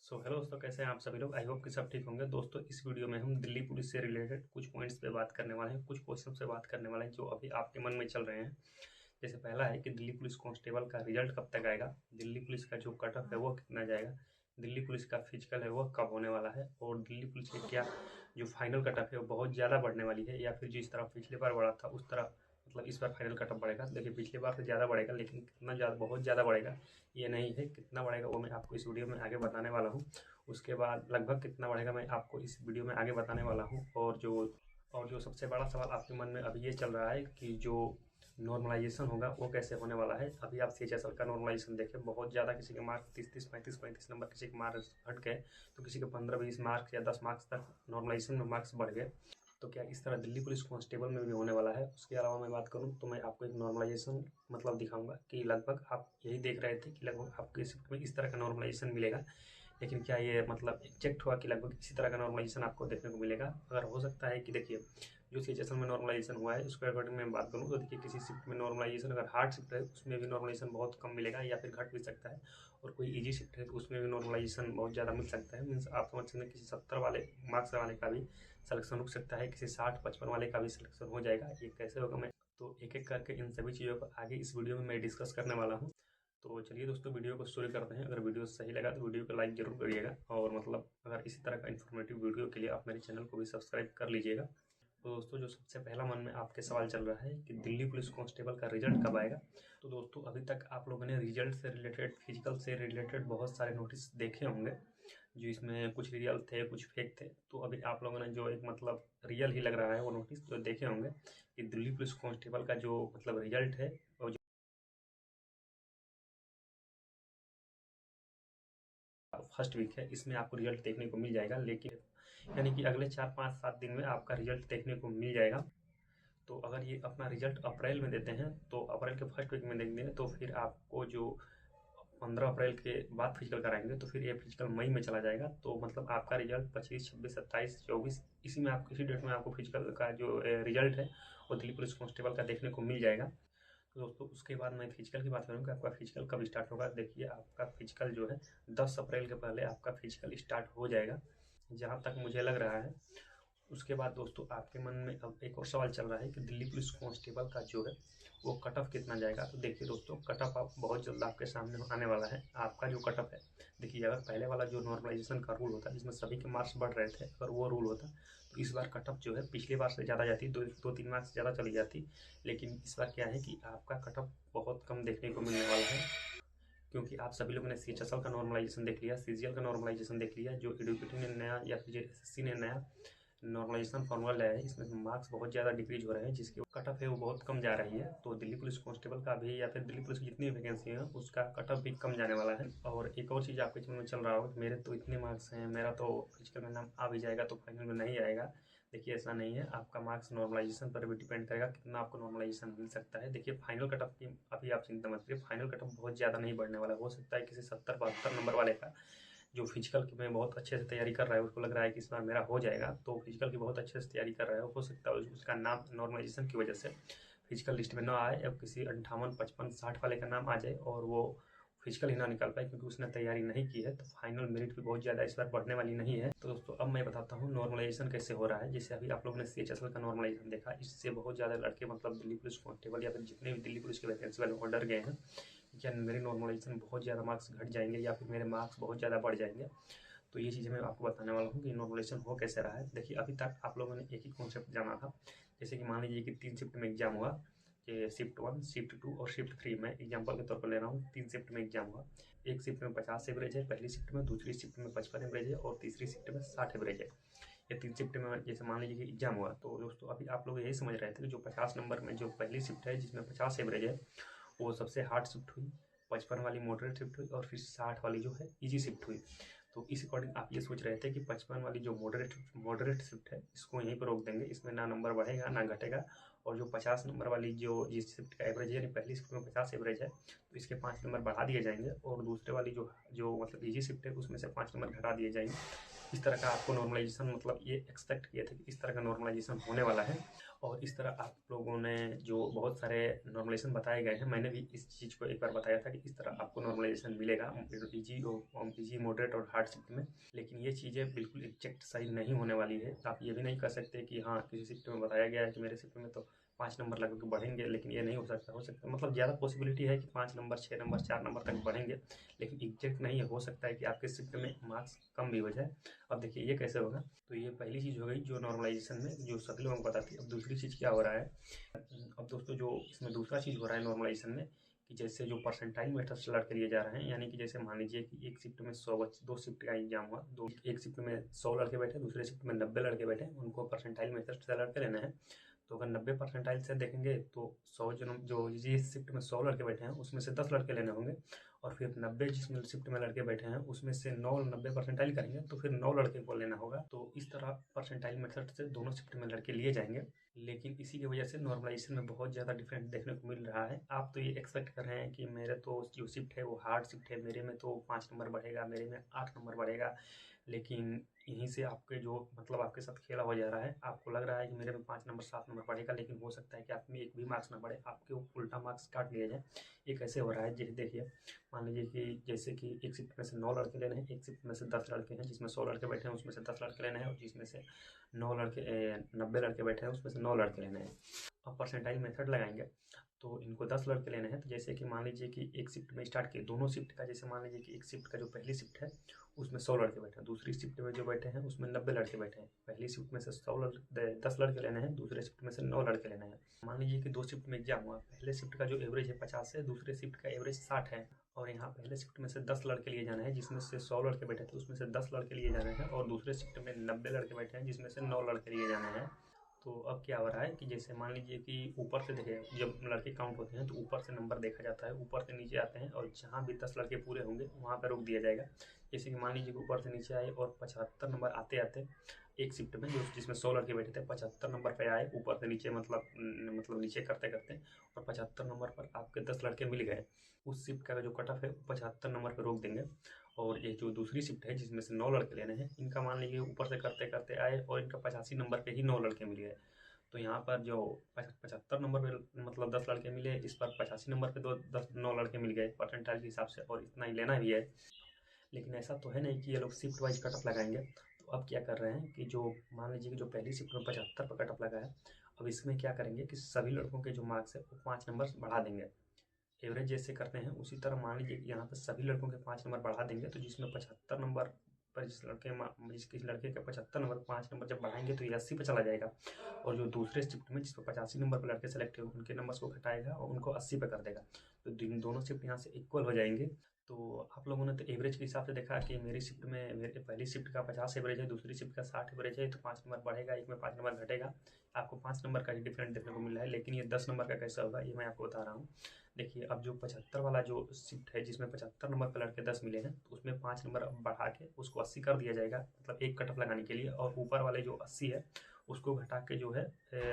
Hello दोस्तों, कैसे हैं आप सभी लोग। आई होप कि सब ठीक होंगे। दोस्तों, इस वीडियो में हम दिल्ली पुलिस से रिलेटेड कुछ पॉइंट्स पे बात करने वाले हैं, कुछ क्वेश्चन पे बात करने वाले हैं जो अभी आपके मन में चल रहे हैं। जैसे पहला है कि दिल्ली पुलिस कांस्टेबल का रिजल्ट कब तक आएगा, दिल्ली पुलिस का जो कट ऑफ है वो कितना जाएगा, दिल्ली पुलिस का फिजिकल है वो कब होने वाला है, और दिल्ली पुलिस की क्या जो फाइनल कट ऑफ है वो बहुत ज़्यादा बढ़ने वाली है या फिर जिस तरह पिछली बार बढ़ा था उस तरह मतलब इस बार फाइनल कट ऑफ बढ़ेगा। देखिए, पिछली बार से ज़्यादा बढ़ेगा, लेकिन कितना ज़्यादा, बहुत ज़्यादा बढ़ेगा ये नहीं है। कितना बढ़ेगा वो मैं आपको इस वीडियो में आगे बताने वाला हूँ। उसके बाद लगभग कितना बढ़ेगा मैं आपको इस वीडियो में आगे बताने वाला हूँ। और जो सबसे बड़ा सवाल आपके मन में अभी ये चल रहा है कि जो नॉर्मलाइजेशन होगा वो कैसे होने वाला है। अभी आप सीएचएसएल का नॉर्मलाइजेशन देखें, बहुत ज़्यादा किसी के मार्क्स 30-30, 35-35 नंबर किसी के मार्क्स हट गए, तो किसी के 15-20 मार्क्स या 10 मार्क्स तक नॉर्मलाइजेशन में मार्क्स बढ़ गए। तो क्या इस तरह दिल्ली पुलिस कांस्टेबल में भी होने वाला है। उसके अलावा मैं बात करूं तो मैं आपको एक नॉर्मलाइजेशन मतलब दिखाऊंगा कि लगभग आप यही देख रहे थे कि लगभग आपको इस में इस तरह का नॉर्मलाइजेशन मिलेगा, लेकिन क्या ये मतलब एग्जैक्ट हुआ कि लगभग इसी तरह का नॉर्मलाइजेशन आपको देखने को मिलेगा। अगर हो सकता है कि देखिए, जो सीएचएसएल में नॉर्मलाइजेशन हुआ है उसके अकॉर्डिंग मैं बात करूँ तो देखिए, किसी शिफ्ट में नॉर्मलाइजेशन अगर हार्ड शिफ्ट है उसमें भी नॉर्मलाइजेशन बहुत कम मिलेगा या फिर घट भी सकता है, और कोई ईजी शिफ्ट है तो उसमें भी नॉर्मलाइजेशन बहुत ज़्यादा मिल सकता है। मीन्स आप समझ सकते हैं किसी 70 वाले मार्क्स वाले का भी सिलेक्शन रुक सकता है, किसी 60-55 वाले का भी सिलेक्शन हो जाएगा। ये कैसे होगा मैं तो एक एक करके इन सभी चीज़ों को आगे इस वीडियो में मैं डिस्कस करने वाला हूँ। तो चलिए दोस्तों, वीडियो को शुरू करते हैं। अगर वीडियो सही लगा तो वीडियो को लाइक जरूर करिएगा, और मतलब अगर इसी तरह का इन्फॉर्मेटिव वीडियो के लिए आप मेरे चैनल को भी सब्सक्राइब कर लीजिएगा। तो दोस्तों, जो सबसे पहला मन में आपके सवाल चल रहा है कि दिल्ली पुलिस कांस्टेबल का रिजल्ट कब आएगा, तो दोस्तों अभी तक आप लोगों ने रिजल्ट से रिलेटेड, फिजिकल से रिलेटेड बहुत सारे नोटिस देखे होंगे, जो इसमें कुछ रियल थे कुछ फेक थे। तो अभी आप लोगों ने जो एक मतलब रियल ही लग रहा है वो नोटिस जो देखे होंगे कि दिल्ली पुलिस कांस्टेबल का जो मतलब रिजल्ट है वो फर्स्ट वीक है, इसमें आपको रिजल्ट देखने को मिल जाएगा। लेकिन यानी कि अगले 4-5-7 दिन में आपका रिजल्ट देखने को मिल जाएगा। तो अगर ये अपना रिजल्ट अप्रैल में देते हैं तो अप्रैल के फर्स्ट वीक में देंगे, तो फिर आपको जो 15 अप्रैल के बाद फिजिकल कराएंगे तो फिर ये फिजिकल मई में चला जाएगा। तो मतलब आपका रिजल्ट 25, 26, 27, 24 इसी में आप इसी डेट में आपको फिजिकल का जो रिजल्ट है वो दिल्ली पुलिस कांस्टेबल का देखने को मिल जाएगा। तो दोस्तों, उसके बाद मैं फिजिकल की बात करूँगा, आपका फिजिकल कब स्टार्ट होगा। देखिए, आपका फिजिकल जो है 10 अप्रैल के पहले आपका फिजिकल स्टार्ट हो जाएगा, जहाँ तक मुझे लग रहा है। उसके बाद दोस्तों, आपके मन में अब एक और सवाल चल रहा है कि दिल्ली पुलिस कांस्टेबल का जो है वो कट ऑफ कितना जाएगा। तो देखिए दोस्तों, कट ऑफ आप बहुत जल्द आपके सामने आने वाला है। आपका जो कट ऑफ है, देखिए अगर पहले वाला जो नॉर्मलाइजेशन का रूल होता है जिसमें सभी के मार्क्स बढ़ रहे थे, अगर वो रूल होता तो इस बार कट ऑफ जो है पिछली बार से ज़्यादा जाती, 2-3 मार्क्स ज़्यादा चली जाती। लेकिन इस बार क्या है कि आपका कट ऑफ बहुत कम देखने को मिलने वाला है, क्योंकि आप सभी लोगों ने सीएचएसएल का नॉर्मलाइजेशन देख लिया, सीजीएल का नॉर्मलाइजेशन देख लिया, जो एडुकेटी ने नया या फिर एसएससी ने नया नॉर्मलाइजेशन फॉर्मूला लाया है, इसमें मार्क्स बहुत ज़्यादा डिक्रीज हो रहे हैं, जिसकी कट ऑफ है वो बहुत कम जा रही है। तो दिल्ली पुलिस कांस्टेबल का भी या फिर दिल्ली पुलिस की जितनी वैकेंसी है उसका कट ऑफ भी कम जाने वाला है। और एक और चीज़ आपके मन में चल रहा होगा कि मेरे तो इतने मार्क्स हैं, मेरा तो फिजिकल में नाम आ भी जाएगा तो फाइनल में नहीं आएगा। देखिए, ऐसा नहीं है। आपका मार्क्स नॉर्मलाइजेशन पर भी डिपेंड करेगा कितना आपको नॉर्मलाइजेशन मिल सकता है। देखिए, फाइनल कट ऑफ की अभी आप चिंता मत करिए, फाइनल कट ऑफ बहुत ज़्यादा नहीं बढ़ने वाला। हो सकता है किसी 70-72 नंबर वाले का जो फिजिकल की में बहुत अच्छे से तैयारी कर रहा है, उसको लग रहा है कि इस बार मेरा हो जाएगा, तो फिजिकल की बहुत अच्छे से तैयारी कर रहा है, हो सकता है उसका नाम नॉर्मलाइजेशन की वजह से फिजिकल लिस्ट में ना आए, अब किसी 58, 55, 60 वाले का नाम आ जाए और वो फिजिकल ही ना निकाल पाए क्योंकि उसने तैयारी नहीं की है। तो फाइनल मेरिट भी बहुत ज़्यादा इस बार बढ़ने वाली नहीं है। तो दोस्तों, अब मैं बताता हूँ नॉर्मलाइजेशन कैसे हो रहा है। जैसे अभी आप लोगों ने सीएचएसएल का नॉर्मलाइजेशन देखा, इससे बहुत ज़्यादा लड़के मतलब दिल्ली पुलिस कांस्टेबल या फिर जितने भी दिल्ली पुलिस के वैकेंसी वाले वो डर गए हैं क्या मेरे नॉर्मलाइजेशन बहुत ज़्यादा मार्क्स घट जाएंगे या फिर मेरे मार्क्स बहुत ज़्यादा बढ़ जाएंगे। तो ये चीज़ें मैं आपको बताने वाला हूँ कि नॉर्मलाइजेशन हो कैसे रहा है। देखिए, अभी तक आप लोगों ने एक ही कॉन्सेप्ट जाना था। जैसे कि मान लीजिए कि 3 शिफ्ट में एग्जाम हुआ, कि शिफ्ट 1, शिफ्ट 2 और शिफ्ट 3। मैं एग्जाम्पल के तौर पर ले रहा हूँ, 3 शिफ्ट में एग्जाम हुआ। एक शिफ्ट में 50 एवरेज है पहली शिफ्ट में, दूसरी शिफ्ट में 55 एवरेज है और तीसरी शिफ्ट में 60 एवरेज है। ये 3 शिफ्ट में जैसे मान लीजिए कि एग्जाम हुआ, तो दोस्तों अभी आप लोग यही समझ रहे थे कि जो 50 नंबर में जो पहली शिफ्ट है जिसमें 50 एवरेज है वो सबसे हार्ड शिफ्ट हुई, 55 वाली मॉडरेट शिफ्ट हुई और फिर 60 वाली जो है इजी शिफ्ट हुई। तो इस अकॉर्डिंग आप ये सोच रहे थे कि 55 वाली जो मॉडरेट शिफ्ट है इसको यहीं पर रोक देंगे, इसमें ना नंबर बढ़ेगा ना घटेगा। और जो 50 नंबर वाली जो इस शिफ्ट का एवरेज है, यानी पहली शिफ्ट में 50 एवरेज है तो इसके 5 नंबर बढ़ा दिए जाएंगे, और दूसरे वाली जो जो मतलब इजी शिफ्ट है उसमें से 5 नंबर घटा दिए जाएंगे। इस तरह का आपको नॉर्मलाइजेशन मतलब ये एक्सपेक्ट किए थे कि इस तरह का नॉर्मलाइजेशन होने वाला है। और इस तरह आप लोगों ने जो बहुत सारे नॉर्मलाइजेशन बताए गए हैं, मैंने भी इस चीज़ को एक बार बताया था कि इस तरह आपको नॉर्मलाइजेशन मिलेगा ईजी मॉडरेट और हार्ड शिफ्ट में। लेकिन ये चीज़ें बिल्कुल एग्जैक्ट सही नहीं होने वाली है। आप ये भी नहीं कह सकते कि हाँ किसी शिफ्ट में बताया गया है कि मेरे शिफ्ट में तो 5 नंबर लगभग बढ़ेंगे, लेकिन ये नहीं हो सकता मतलब ज़्यादा पॉसिबिलिटी है कि 5 नंबर 6 नंबर 4 नंबर तक बढ़ेंगे, लेकिन एग्जैक्ट नहीं है। हो सकता है कि आपके शिफ्ट में मार्क्स कम भी हो जाए। अब देखिए ये कैसे होगा। तो ये पहली चीज़ हो गई जो नॉर्मलाइजेशन में जो सभी लोगों को बताती है। अब दूसरी चीज़ क्या हो रहा है, अब दोस्तों जो इसमें दूसरा चीज़ हो रहा है नॉर्मलाइजेशन में, कि जैसे जो परसेंटाइल मेथड से लड़के लिए जा रहे हैं, यानी कि जैसे मान लीजिए कि एक शिफ्ट में 100 बच्चे, 2 शिफ्ट का एग्जाम हुआ, एक शिफ्ट में 100 लड़के बैठे, दूसरे शिफ्ट में 90 लड़के बैठे, उनको परसेंटाइल मेथड से लड़के लेने हैं। तो अगर 90 परसेंटाइल से देखेंगे तो 100 जो जिस शिफ्ट में 100 लड़के बैठे हैं उसमें से 10 लड़के लेने होंगे, और फिर 90 जिसमें शिफ्ट में लड़के बैठे हैं उसमें से 9 90 परसेंटाइल करेंगे तो फिर 9 लड़के को लेना होगा। तो इस तरह परसेंटाइल मेथड से दोनों शिफ्ट में लड़के लिए जाएंगे। लेकिन इसी की वजह से नॉर्मलाइजेशन में बहुत ज़्यादा डिफरेंस देखने को मिल रहा है। आप तो ये एक्सपेक्ट कर रहे हैं कि मेरे तो जो शिफ्ट है वो हार्ड शिफ्ट है, मेरे में तो 5 नंबर बढ़ेगा, मेरे में 8 नंबर बढ़ेगा, लेकिन यहीं से आपके जो मतलब आपके साथ खेला हो जा रहा है। आपको लग रहा है कि मेरे में 5 नंबर 7 नंबर बढ़ेगा, लेकिन हो सकता है कि आप में एक भी मार्क्स ना बढ़े, आपके उल्टा मार्क्स काट लिया जाए। ये कैसे हो रहा है जी देखिए, मान लीजिए कि जैसे कि एक शिफ्ट में से 9 लड़के लेने हैं, एक शिफ्ट में से 10 लड़के हैं, जिसमें 100 लड़के बैठे हैं उसमें से 10 लड़के लेने हैं, और जिसमें से 90 लड़के बैठे हैं उसमें से 9 लड़के लेने हैं। अब परसेंटाइल मेथड लगाएंगे तो इनको 10 लड़के लेने हैं। तो जैसे कि मान लीजिए कि एक शिफ्ट में स्टार्ट किए, दोनों शिफ्ट का जैसे मान लीजिए कि एक शिफ्ट का जो पहली शिफ्ट है उसमें 100 लड़के बैठे हैं, दूसरी शिफ्ट में जो बैठे हैं उसमें 90 लड़के बैठे हैं। पहली शिफ्ट में से 10 लड़के लेने हैं, दूसरे शिफ्ट में से 9 लड़के लेने हैं। मान लीजिए कि 2 शिफ्ट में एग्जाम हुआ, पहले शिफ्ट का जो एवरेज है 50 है, दूसरे शिफ्ट का एवरेज 60 है, और यहाँ पहले शिफ्ट में से 10 लड़के लिए जाने हैं, जिसमें से 100 लड़के बैठे थे उसमें से 10 लड़के लिए जाने हैं, और दूसरे शिफ्ट में 90 लड़के बैठे हैं जिसमें से 9 लड़के लिए जाने हैं। तो अब क्या हो रहा है कि जैसे मान लीजिए कि ऊपर से देखिए, जब लड़के काउंट होते हैं तो ऊपर से नंबर देखा जाता है, ऊपर से नीचे आते हैं, और जहाँ भी 10 लड़के पूरे होंगे वहाँ पर रोक दिया जाएगा। जैसे कि मान लीजिए कि ऊपर से नीचे आए और 75 नंबर आते आते एक शिफ्ट में जो जिसमें 100 लड़के बैठे थे 75 नंबर पे आए, ऊपर से नीचे मतलब नीचे करते करते, और 75 नंबर पर आपके 10 लड़के मिल गए, उस शिफ्ट का जो कट ऑफ है 75 नंबर पर रोक देंगे। और ये जो दूसरी शिफ्ट है जिसमें से 9 लड़के लेने हैं, इनका मान लीजिए ऊपर से करते करते आए और इनका 85 नंबर पे ही 9 लड़के मिल गए। तो यहाँ पर जो 75 नंबर पे मतलब 10 लड़के मिले, इस पर 85 नंबर पे 9 लड़के मिल गए परसेंटाइल के हिसाब से, और इतना ही लेना भी है। लेकिन ऐसा तो है नहीं कि ये लोग शिफ्ट वाइज कट ऑफ लगाएंगे। तो अब क्या कर रहे हैं कि जो मान लीजिए कि जो पहली शिफ्ट में 75 पर कट ऑफ लगा है, अब इसमें क्या करेंगे कि सभी लड़कों के जो मार्क्स है वो 5 नंबर बढ़ा देंगे। एवरेज जैसे करते हैं उसी तरह मान लीजिए कि यहाँ पर सभी लड़कों के 5 नंबर बढ़ा देंगे, तो जिसमें 75 नंबर पर जिस किसी लड़के के 75 नंबर 5 नंबर जब बढ़ाएंगे तो ये 80 पे चला जाएगा, और जो दूसरे शिफ्ट में जिसमें 85 नंबर पर लड़के सेलेक्ट हुए उनके नंबर्स को घटाएगा और उनको 80 पे कर देगा। तो दोनों शिफ्ट यहाँ से इक्वल हो जाएंगे। तो आप लोगों ने तो एवरेज के हिसाब से देखा कि मेरी शिफ्ट में मेरे पहली शिफ्ट का 50 एवरेज है, दूसरी शिफ्ट का 60 एवरेज है, तो 5 नंबर बढ़ेगा, एक में 5 नंबर घटेगा। आपको 5 नंबर का ही डिफरेंट देखने को मिल रहा है, लेकिन ये 10 नंबर का कैसा होगा ये मैं आपको बता रहा हूँ। देखिए, अब जो 75 वाला जो शिफ्ट है जिसमें 75 नंबर पे लड़के 10 मिले हैं, तो उसमें 5 नंबर बढ़ा के उसको 80 कर दिया जाएगा, मतलब एक कट ऑफ लगाने के लिए, और ऊपर वाले जो 80 है उसको घटा के जो है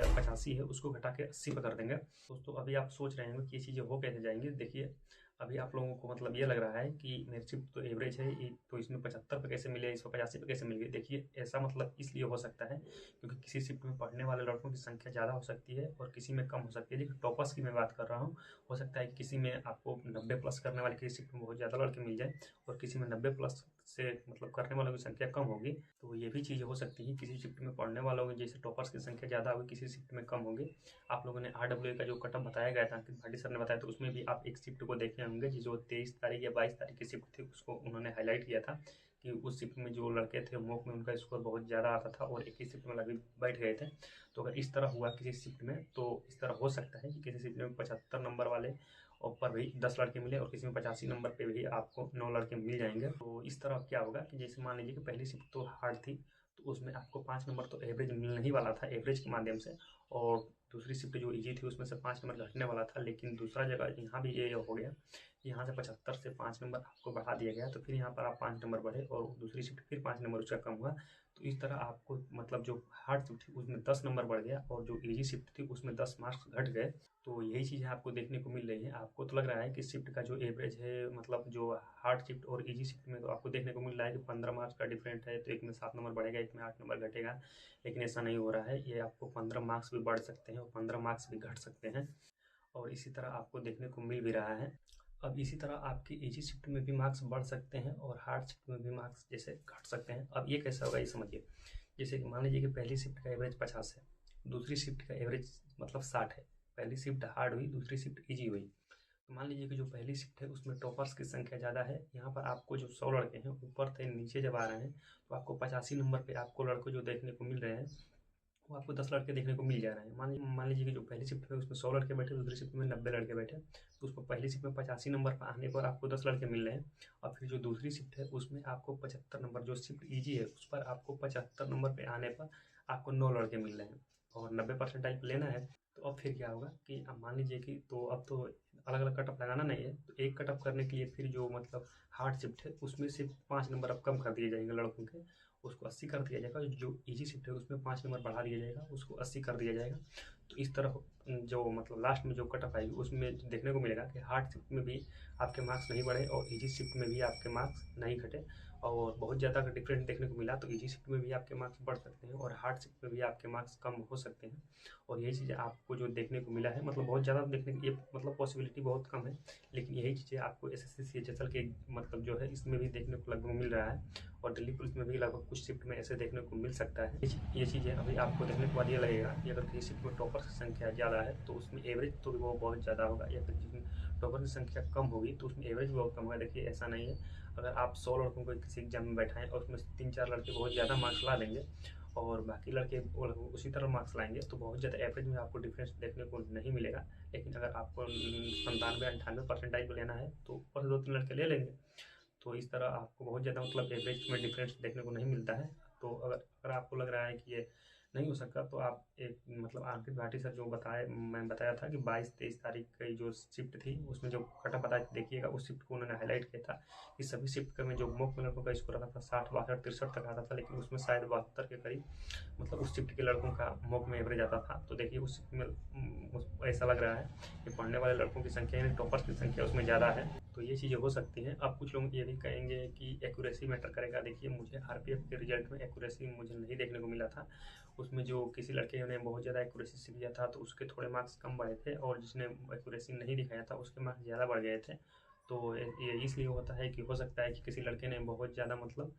85 है उसको घटा के 80 पे कर देंगे। दोस्तों अभी आप सोच रहे होंगे कि ये चीज़ें हो कैसे जाएंगी। देखिए, अभी आप लोगों को मतलब ये लग रहा है कि मेरी शिफ्ट तो एवरेज है, तो इसमें 75 पे कैसे मिले, इसको 85 पे कैसे मिल गई। देखिए, ऐसा मतलब इसलिए हो सकता है क्योंकि किसी शिफ्ट में पढ़ने वाले लड़कों की संख्या ज़्यादा हो सकती है और किसी में कम हो सकती है। लेकिन टॉपर्स की मैं बात कर रहा हूँ, हो सकता है कि किसी में आपको 90 प्लस करने वाले किसी शिफ्ट में बहुत ज़्यादा लड़के मिल जाए, और किसी में 90 प्लस से मतलब करने वालों की संख्या कम होगी। तो ये भी चीज़ हो सकती है, किसी शिफ्ट में पढ़ने वालों की जैसे टॉपर्स की संख्या ज़्यादा होगी, किसी शिफ्ट में कम होगी। आप लोगों ने RWA का जो कट ऑफ बताया गया था, अंकित भाटी सर ने बताया, तो उसमें भी आप एक शिफ्ट को देखे होंगे जो 23 तारीख या 22 तारीख की शिफ्ट थी, उसको उन्होंने हाईलाइट किया था कि उस शिफ्ट में जो लड़के थे मॉक में उनका स्कोर बहुत ज़्यादा आता था और एक ही शिफ्ट में लगभग बैठ गए थे। तो अगर इस तरह हुआ किसी शिफ्ट में, तो इस तरह हो सकता है कि किसी शिफ्ट में 75 नंबर वाले और पर भी 10 लड़के मिले और किसी में 85 नंबर पे भी आपको 9 लड़के मिल जाएंगे। तो इस तरह क्या होगा कि जैसे मान लीजिए कि पहली शिफ्ट तो हार्ड थी, तो उसमें आपको 5 नंबर तो एवरेज मिलने ही वाला था एवरेज के माध्यम से, और दूसरी शिफ्ट जो ईजी थी उसमें से 5 नंबर घटने वाला था। लेकिन दूसरा जगह यहाँ भी ये हो गया, यहाँ से 75 से 5 नंबर आपको बढ़ा दिया गया, तो फिर यहाँ पर आप 5 नंबर बढ़े और दूसरी शिफ्ट फिर 5 नंबर उसका कम हुआ। तो इस तरह आपको मतलब जो हार्ड शिफ्ट थी उसमें 10 नंबर बढ़ गया और जो ईजी शिफ्ट थी उसमें 10 मार्क्स घट गए। तो यही चीज़ें आपको देखने को मिल रही है। आपको तो लग रहा है कि शिफ्ट का जो एवरेज है, मतलब जो हार्ड शिफ्ट और इजी शिफ्ट में तो आपको देखने को मिल रहा है कि 15 मार्क्स का डिफरेंट है, तो एक में 7 नंबर बढ़ेगा, एक में 8 नंबर घटेगा। लेकिन ऐसा नहीं हो रहा है, ये आपको 15 मार्क्स भी बढ़ सकते हैं और 15 मार्क्स भी घट सकते हैं, और इसी तरह आपको देखने को मिल भी रहा है। अब इसी तरह आपकी इजी शिफ्ट में भी मार्क्स बढ़ सकते हैं और हार्ड शिफ्ट में भी मार्क्स जैसे घट सकते हैं। अब ये कैसे होगा ये समझिए। जैसे कि मान लीजिए कि पहली शिफ्ट का एवरेज 50 है, दूसरी शिफ्ट का एवरेज मतलब 60 है। पहली शिफ्ट हार्ड हुई, दूसरी शिफ्ट ईजी हुई। तो मान लीजिए कि जो पहली शिफ्ट है उसमें टॉपर्स की संख्या ज़्यादा है। यहाँ पर आपको जो 100 लड़के हैं ऊपर से नीचे जब आ रहे हैं, तो आपको 85 नंबर पे आपको लड़के जो देखने को मिल रहे हैं वो आपको 10 लड़के देखने को मिल जा रहे हैं। मान लीजिए कि जो पहली शिफ्ट में उसमें 100 लड़के बैठे, दूसरी शिफ्ट में 90 लड़के बैठे, तो उसमें पहली शिफ्ट में 85 नंबर पर आने पर आपको 10 लड़के मिल रहे हैं। और फिर जो दूसरी शिफ्ट है उसमें आपको 75 नंबर, जो शिफ्ट ईजी है उस पर आपको 75 नंबर पर आने पर आपको 9 लड़के मिल रहे हैं और 90 परसेंटाइल लेना है। तो अब फिर क्या होगा कि अब मान लीजिए कि तो अब तो अलग अलग कटअप लगाना नहीं है, तो एक कटअप करने के लिए फिर जो मतलब हार्ड शिफ्ट है उसमें से 5 नंबर अब कम कर दिए जाएंगे लड़कों के, उसको 80 कर दिया जाएगा। जो इजी शिफ्ट है उसमें 5 नंबर बढ़ा दिया जाएगा, उसको 80 कर दिया जाएगा। तो इस तरह जो मतलब लास्ट में जो कटअप आएगी उसमें देखने को मिलेगा कि हार्ड शिफ्ट में भी आपके मार्क्स नहीं बढ़े और इजी शिफ्ट में भी आपके मार्क्स नहीं घटे। और बहुत ज़्यादा अगर डिफरेंस देखने को मिला तो इजी शिफ्ट में भी आपके मार्क्स बढ़ सकते हैं और हार्ड शिफ्ट में भी आपके मार्क्स कम हो सकते हैं। और यही चीज़ें आपको जो देखने को मिला है, मतलब बहुत ज़्यादा देखने की ये मतलब पॉसिबिलिटी बहुत कम है, लेकिन यही चीज़ें आपको एसएससी सीएचएसएल के मतलब जो है इसमें भी देखने को लगभग मिल रहा है, और दिल्ली पुलिस में भी लगभग कुछ शिफ्ट में ऐसे देखने को मिल सकता है। ये चीज़ें अभी आपको देखने के बाद ये लगेगा कि अगर किसी शिफ्ट में टॉपर की संख्या ज़्यादा है तो उसमें एवरेज तो वो बहुत ज़्यादा होगा, या फिर जिसमें टॉपर की संख्या कम होगी तो उसमें एवरेज बहुत कम होगा। देखिए ऐसा नहीं है, अगर आप 100 लड़कों को किसी एग्जाम में बैठाएं और उसमें 3-4 लड़के बहुत ज़्यादा मार्क्स ला देंगे और बाकी लड़के उसी तरह मार्क्स लाएंगे, तो बहुत ज़्यादा एवरेज में आपको डिफरेंस देखने को नहीं मिलेगा। लेकिन अगर आपको 97-98 परसेंटाइल को लेना है तो ऊपर से 2-3 लड़के ले लेंगे, तो इस तरह आपको बहुत ज़्यादा मतलब एवरेज में डिफरेंस देखने को नहीं मिलता है। तो अगर आपको लग रहा है कि ये नहीं हो सकता, तो आप एक मतलब अंकित भाटी सर जो मैं बताया था कि 22-23 तारीख की जो शिफ्ट थी उसमें जो कटअप बताया देखिएगा, उस शिफ्ट को उन्होंने हाईलाइट किया था कि सभी शिफ्ट का में जो मॉक में लड़कों का स्कोर आता था 60, 62, 63 तक आता था, लेकिन उसमें शायद 72 के करीब मतलब उस शिफ्ट के लड़कों का मॉक में एवरेज आता था। तो देखिए उस शिफ्ट में ऐसा लग रहा है कि पढ़ने वाले लड़कों की संख्या यानी टॉपर्स की संख्या उसमें ज़्यादा है। तो ये चीज़ें हो सकती हैं। अब कुछ लोग ये भी कहेंगे कि एक्यूरेसी मैटर करेगा। देखिए मुझे आरपीएफ के रिजल्ट में एक्यूरेसी मुझे नहीं देखने को मिला था। उसमें जो किसी लड़के ने बहुत ज़्यादा एक्यूरेसी से दिया था तो उसके थोड़े मार्क्स कम बढ़े थे, और जिसने एक्यूरेसी नहीं दिखाया था उसके मार्क्स ज़्यादा बढ़ गए थे। तो ये इसलिए होता है कि हो सकता है कि किसी लड़के ने बहुत ज़्यादा मतलब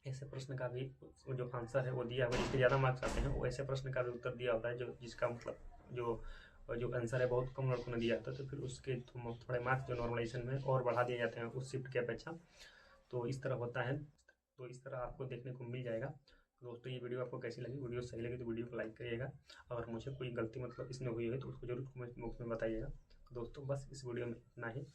ऐसे प्रश्न का भी जो आंसर है वो दिया हुआ, जिसके ज़्यादा मार्क्स आते हैं वो ऐसे प्रश्न का भी उत्तर दिया होता है जो जिसका मतलब जो आंसर है बहुत कम लड़कों ने दिया था, तो फिर उसके थोड़े मार्क्स जो नॉर्मलाइजेशन में और बढ़ा दिए जाते हैं उस शिफ्ट की अपेक्षा। तो इस तरह होता है, तो इस तरह आपको देखने को मिल जाएगा। तो दोस्तों ये वीडियो आपको कैसी लगी? वीडियो सही लगी तो वीडियो को लाइक करिएगा, अगर मुझे कोई गलती मतलब इसमें हुई है तो उसको जरूर कमेंट बॉक्स में बताइएगा। तो दोस्तों बस इस वीडियो में इतना ही।